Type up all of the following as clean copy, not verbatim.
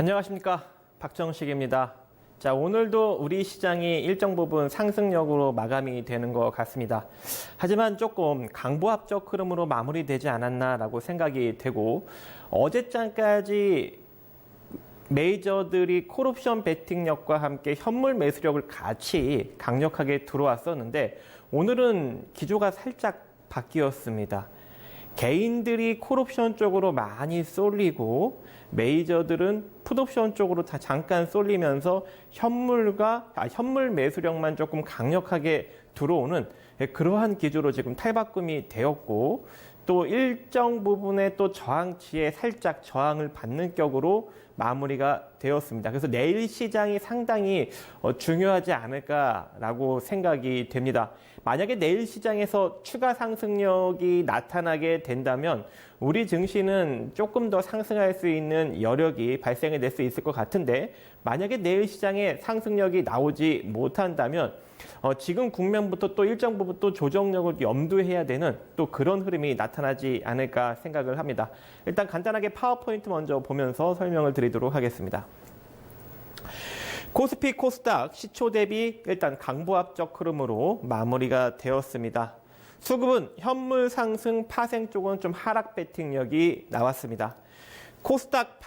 안녕하십니까, 박정식입니다. 자, 오늘도 우리 시장이 일정 부분 상승력으로 마감이 되는 것 같습니다. 하지만 조금 강보합적 흐름으로 마무리되지 않았나라고 생각이 되고, 어제장까지 메이저들이 콜옵션 베팅력과 함께 현물 매수력을 같이 강력하게 들어왔었는데, 오늘은 기조가 살짝 바뀌었습니다. 개인들이 콜옵션 쪽으로 많이 쏠리고 메이저들은 풋옵션 쪽으로 다 잠깐 쏠리면서 현물 매수력만 조금 강력하게 들어오는 그러한 기조로 지금 탈바꿈이 되었고, 또 일정 부분의 또 저항치에 살짝 저항을 받는 격으로 마무리가 되었습니다. 그래서 내일 시장이 상당히 중요하지 않을까라고 생각이 됩니다. 만약에 내일 시장에서 추가 상승력이 나타나게 된다면 우리 증시는 조금 더 상승할 수 있는 여력이 발생해 낼 수 있을 것 같은데, 만약에 내일 시장에 상승력이 나오지 못한다면 지금 국면부터 또 일정 부분 또 조정력을 염두해야 되는 또 그런 흐름이 나타나지 않을까 생각을 합니다. 일단 간단하게 파워포인트 먼저 보면서 설명을 드리도록 하겠습니다. 코스피 코스닥 시초 대비 일단 강보합적 흐름으로 마무리가 되었습니다. 수급은 현물 상승 파생 쪽은 좀 하락 베팅력이 나왔습니다. 코스닥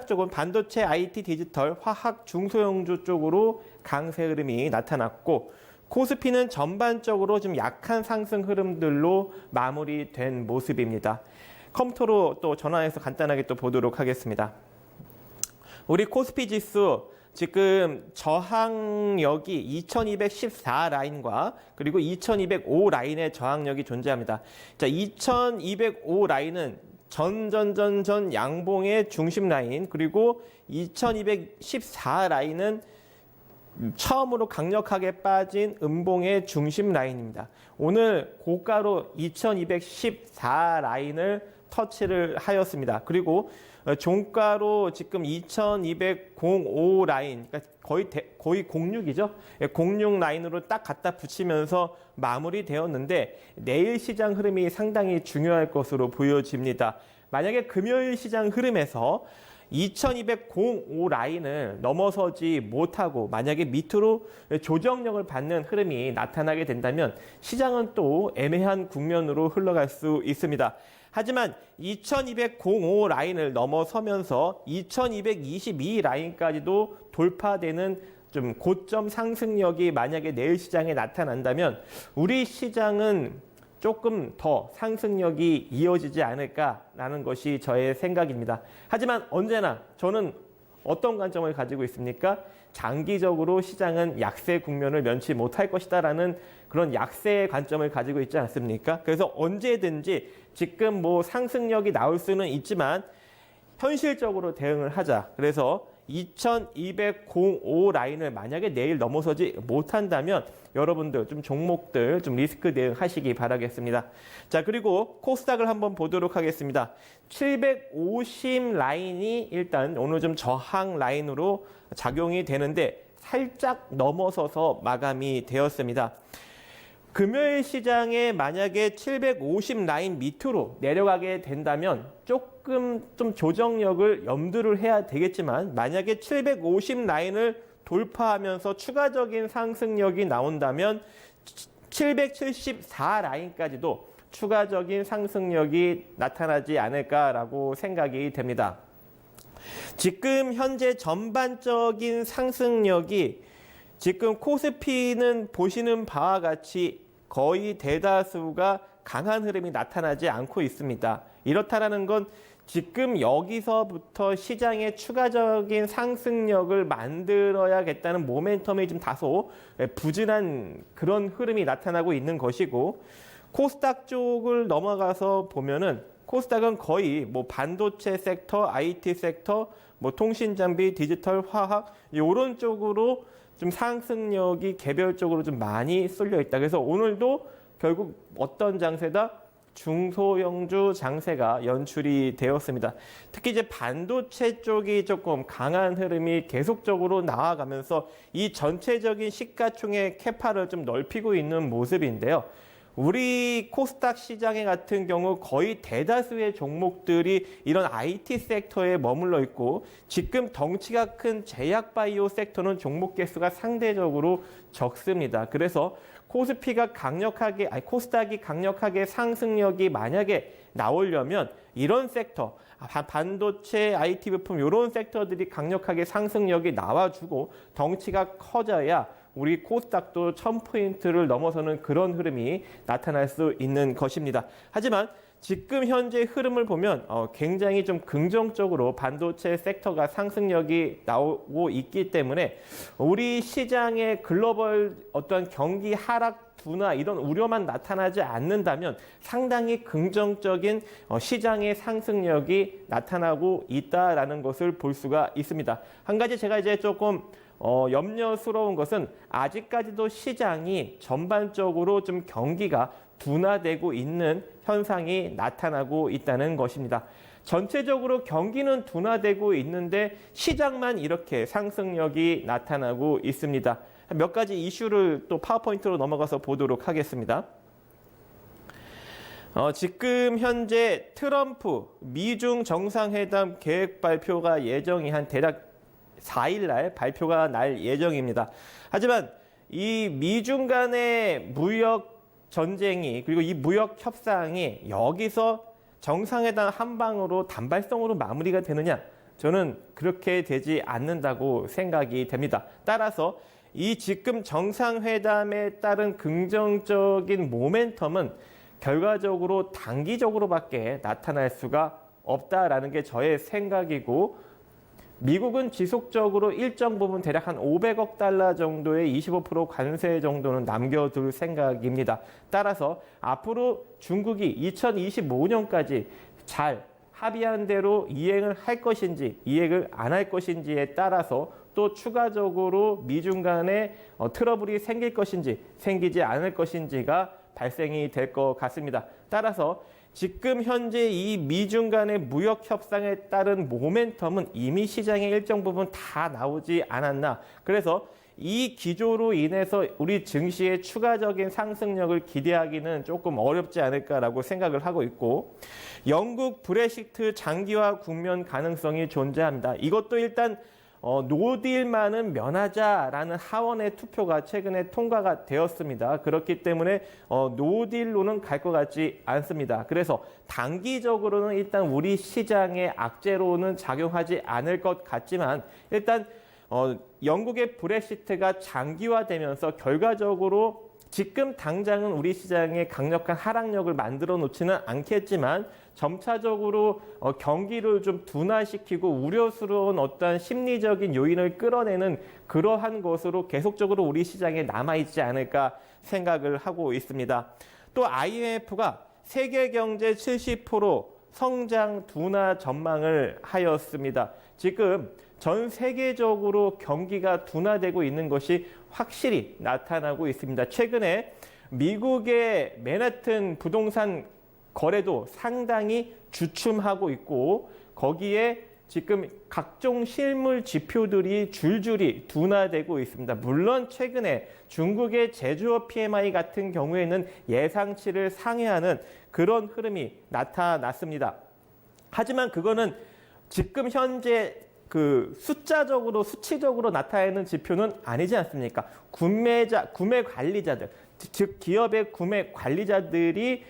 쪽은 반도체, IT, 디지털, 화학, 중소형주 쪽으로 강세 흐름이 나타났고, 코스피는 전반적으로 좀 약한 상승 흐름들로 마무리된 모습입니다. 컴퓨터로 또 전환해서 간단하게 또 보도록 하겠습니다. 우리 코스피 지수 지금 저항력이 2214 라인과 그리고 2205 라인의 저항력이 존재합니다. 자, 2205 라인은 전 양봉의 중심 라인, 그리고 2214 라인은 처음으로 강력하게 빠진 음봉의 중심 라인입니다. 오늘 고가로 2214 라인을 터치를 하였습니다. 그리고 종가로 지금 2205 라인, 그러니까 거의 06이죠. 06 라인으로 딱 갖다 붙이면서 마무리되었는데, 내일 시장 흐름이 상당히 중요할 것으로 보여집니다. 만약에 금요일 시장 흐름에서 2205 라인을 넘어서지 못하고 만약에 밑으로 조정력을 받는 흐름이 나타나게 된다면 시장은 또 애매한 국면으로 흘러갈 수 있습니다. 하지만 2205 라인을 넘어서면서 2222 라인까지도 돌파되는 좀 고점 상승력이 만약에 내일 시장에 나타난다면 우리 시장은 조금 더 상승력이 이어지지 않을까라는 것이 저의 생각입니다. 하지만 언제나 저는 어떤 관점을 가지고 있습니까? 장기적으로 시장은 약세 국면을 면치 못할 것이다라는 그런 약세의 관점을 가지고 있지 않습니까? 그래서 언제든지 지금 뭐 상승력이 나올 수는 있지만 현실적으로 대응을 하자. 그래서 2205 라인을 만약에 내일 넘어서지 못한다면 여러분들 좀 종목들 좀 리스크 대응하시기 바라겠습니다. 자, 그리고 코스닥을 한번 보도록 하겠습니다. 750 라인이 일단 오늘 좀 저항 라인으로 작용이 되는데 살짝 넘어서서 마감이 되었습니다. 금요일 시장에 만약에 750 라인 밑으로 내려가게 된다면 조금 좀 조정력을 염두를 해야 되겠지만, 만약에 750 라인을 돌파하면서 추가적인 상승력이 나온다면 774 라인까지도 추가적인 상승력이 나타나지 않을까라고 생각이 됩니다. 지금 현재 전반적인 상승력이 지금 코스피는 보시는 바와 같이 거의 대다수가 강한 흐름이 나타나지 않고 있습니다. 이렇다라는 건 지금 여기서부터 시장의 추가적인 상승력을 만들어야겠다는 모멘텀이 좀 다소 부진한 그런 흐름이 나타나고 있는 것이고, 코스닥 쪽을 넘어가서 보면은 코스닥은 거의 뭐 반도체 섹터, IT 섹터, 뭐 통신장비, 디지털, 화학 이런 쪽으로 좀 상승력이 개별적으로 좀 많이 쏠려 있다. 그래서 오늘도 결국 어떤 장세다? 중소형주 장세가 연출이 되었습니다. 특히 이제 반도체 쪽이 조금 강한 흐름이 계속적으로 나아가면서 이 전체적인 시가총액 캐파를 좀 넓히고 있는 모습인데요. 우리 코스닥 시장에 같은 경우 거의 대다수의 종목들이 이런 IT 섹터에 머물러 있고 지금 덩치가 큰 제약바이오 섹터는 종목 개수가 상대적으로 적습니다. 그래서 코스닥이 강력하게 상승력이 만약에 나오려면 이런 섹터, 반도체, IT 부품 이런 섹터들이 강력하게 상승력이 나와주고 덩치가 커져야 우리 코스닥도 1000포인트를 넘어서는 그런 흐름이 나타날 수 있는 것입니다. 하지만 지금 현재 흐름을 보면 굉장히 좀 긍정적으로 반도체 섹터가 상승력이 나오고 있기 때문에 우리 시장의 글로벌 어떤 경기 하락 둔화 이런 우려만 나타나지 않는다면 상당히 긍정적인 시장의 상승력이 나타나고 있다라는 것을 볼 수가 있습니다. 한 가지 제가 이제 조금 염려스러운 것은 아직까지도 시장이 전반적으로 좀 경기가 둔화되고 있는 현상이 나타나고 있다는 것입니다. 전체적으로 경기는 둔화되고 있는데 시장만 이렇게 상승력이 나타나고 있습니다. 몇 가지 이슈를 또 파워포인트로 넘어가서 보도록 하겠습니다. 지금 현재 트럼프 미중 정상회담 계획 발표가 예정이 한 대략 4일 날 발표가 날 예정입니다. 하지만 이 미중 간의 무역 전쟁이 그리고 이 무역 협상이 여기서 정상회담 한 방으로 단발성으로 마무리가 되느냐? 저는 그렇게 되지 않는다고 생각이 됩니다. 따라서 이 지금 정상회담에 따른 긍정적인 모멘텀은 결과적으로 단기적으로밖에 나타날 수가 없다라는 게 저의 생각이고 미국은 지속적으로 일정 부분 대략 한 500억 달러 정도의 25% 관세 정도는 남겨둘 생각입니다. 따라서 앞으로 중국이 2025년까지 잘 합의한 대로 이행을 할 것인지 이행을 안 할 것인지에 따라서 또 추가적으로 미중 간에 트러블이 생길 것인지 생기지 않을 것인지가 발생이 될 것 같습니다. 따라서 지금 현재 이 미중 간의 무역 협상에 따른 모멘텀은 이미 시장의 일정 부분 다 나오지 않았나. 그래서 이 기조로 인해서 우리 증시의 추가적인 상승력을 기대하기는 조금 어렵지 않을까라고 생각을 하고 있고 영국 브렉시트 장기화 국면 가능성이 존재합니다. 이것도 일단 노딜만은 면하자라는 하원의 투표가 최근에 통과가 되었습니다. 그렇기 때문에 노딜로는 갈 것 같지 않습니다. 그래서 단기적으로는 일단 우리 시장의 악재로는 작용하지 않을 것 같지만 일단 영국의 브렉시트가 장기화되면서 결과적으로 지금 당장은 우리 시장에 강력한 하락력을 만들어 놓지는 않겠지만 점차적으로 경기를 좀 둔화시키고 우려스러운 어떤 심리적인 요인을 끌어내는 그러한 것으로 계속적으로 우리 시장에 남아있지 않을까 생각을 하고 있습니다. 또 IMF가 세계 경제 70% 성장 둔화 전망을 하였습니다. 지금 전 세계적으로 경기가 둔화되고 있는 것이 확실히 나타나고 있습니다. 최근에 미국의 맨하튼 부동산 거래도 상당히 주춤하고 있고 거기에 지금 각종 실물 지표들이 줄줄이 둔화되고 있습니다. 물론 최근에 중국의 제조업 PMI 같은 경우에는 예상치를 상회하는 그런 흐름이 나타났습니다. 하지만 그거는 지금 현재 숫자적으로 수치적으로 나타내는 지표는 아니지 않습니까? 구매 관리자들, 즉 기업의 구매 관리자들이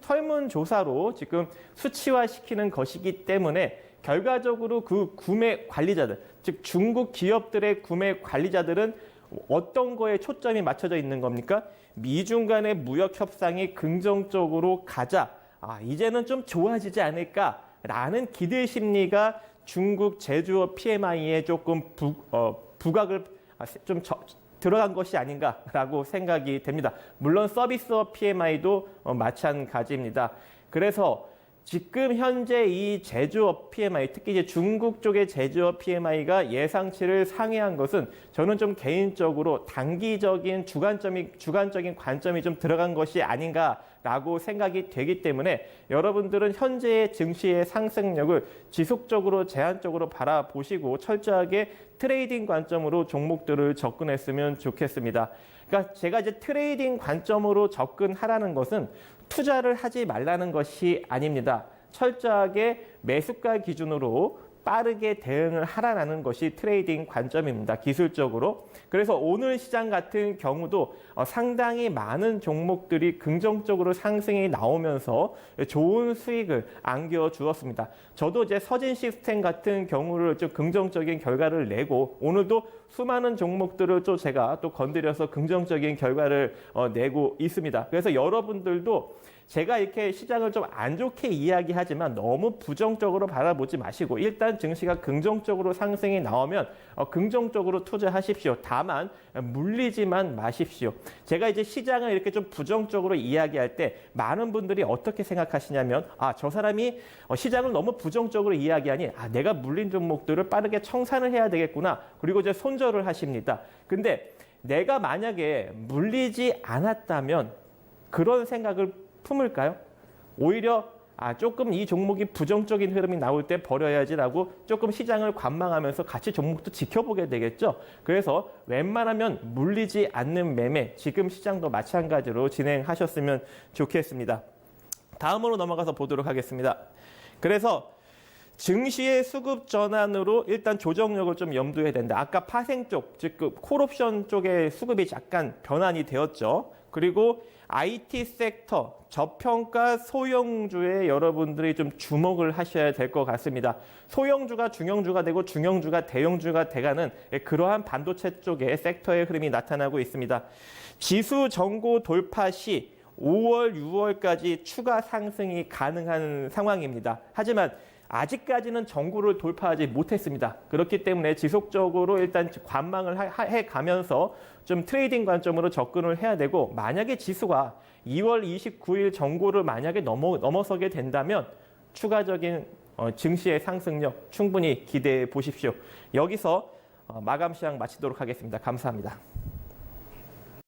설문조사로 지금 수치화시키는 것이기 때문에 결과적으로 그 구매 관리자들, 즉 중국 기업들의 구매 관리자들은 어떤 거에 초점이 맞춰져 있는 겁니까? 미중 간의 무역 협상이 긍정적으로 가자. 이제는 좀 좋아지지 않을까라는 기대 심리가 중국 제조업 PMI에 조금 부각을 좀 들어간 것이 아닌가라고 생각이 됩니다. 물론 서비스업 PMI도 마찬가지입니다. 그래서 지금 현재 이 제조업 PMI, 특히 이제 중국 쪽의 제조업 PMI가 예상치를 상회한 것은 저는 좀 개인적으로 단기적인 주관적인 관점이 좀 들어간 것이 아닌가라고 생각이 되기 때문에 여러분들은 현재의 증시의 상승력을 지속적으로 제한적으로 바라보시고 철저하게 트레이딩 관점으로 종목들을 접근했으면 좋겠습니다. 그러니까 제가 이제 트레이딩 관점으로 접근하라는 것은 투자를 하지 말라는 것이 아닙니다. 철저하게 매수가 기준으로 빠르게 대응을 하라는 것이 트레이딩 관점입니다. 기술적으로. 그래서 오늘 시장 같은 경우도 상당히 많은 종목들이 긍정적으로 상승이 나오면서 좋은 수익을 안겨 주었습니다. 저도 이제 서진 시스템 같은 경우를 좀 긍정적인 결과를 내고 오늘도 수많은 종목들을 또 제가 또 건드려서 긍정적인 결과를 내고 있습니다. 그래서 여러분들도 제가 이렇게 시장을 좀 안 좋게 이야기하지만 너무 부정적으로 바라보지 마시고 일단 증시가 긍정적으로 상승이 나오면 긍정적으로 투자하십시오. 다만 물리지만 마십시오. 제가 이제 시장을 이렇게 좀 부정적으로 이야기할 때 많은 분들이 어떻게 생각하시냐면 저 사람이 시장을 너무 부정적으로 이야기하니 내가 물린 종목들을 빠르게 청산을 해야 되겠구나. 그리고 이제 손절을 하십니다. 근데 내가 만약에 물리지 않았다면 그런 생각을 품을까요? 오히려 조금 이 종목이 부정적인 흐름이 나올 때 버려야지라고 조금 시장을 관망하면서 같이 종목도 지켜보게 되겠죠. 그래서 웬만하면 물리지 않는 매매, 지금 시장도 마찬가지로 진행하셨으면 좋겠습니다. 다음으로 넘어가서 보도록 하겠습니다. 그래서 증시의 수급 전환으로 일단 조정력을 좀 염두해야 된다. 아까 파생 쪽, 즉 콜옵션 쪽의 수급이 약간 변환이 되었죠. 그리고 IT 섹터, 저평가 소형주에 여러분들이 좀 주목을 하셔야 될 것 같습니다. 소형주가 중형주가 되고 중형주가 대형주가 돼가는 그러한 반도체 쪽의 섹터의 흐름이 나타나고 있습니다. 지수 정고 돌파 시 5월, 6월까지 추가 상승이 가능한 상황입니다. 하지만 아직까지는 정고를 돌파하지 못했습니다. 그렇기 때문에 지속적으로 일단 관망을 해가면서 좀 트레이딩 관점으로 접근을 해야 되고 만약에 지수가 2월 29일 정고를 만약에 넘어서게 된다면 추가적인 증시의 상승력 충분히 기대해 보십시오. 여기서 마감 시황 마치도록 하겠습니다. 감사합니다.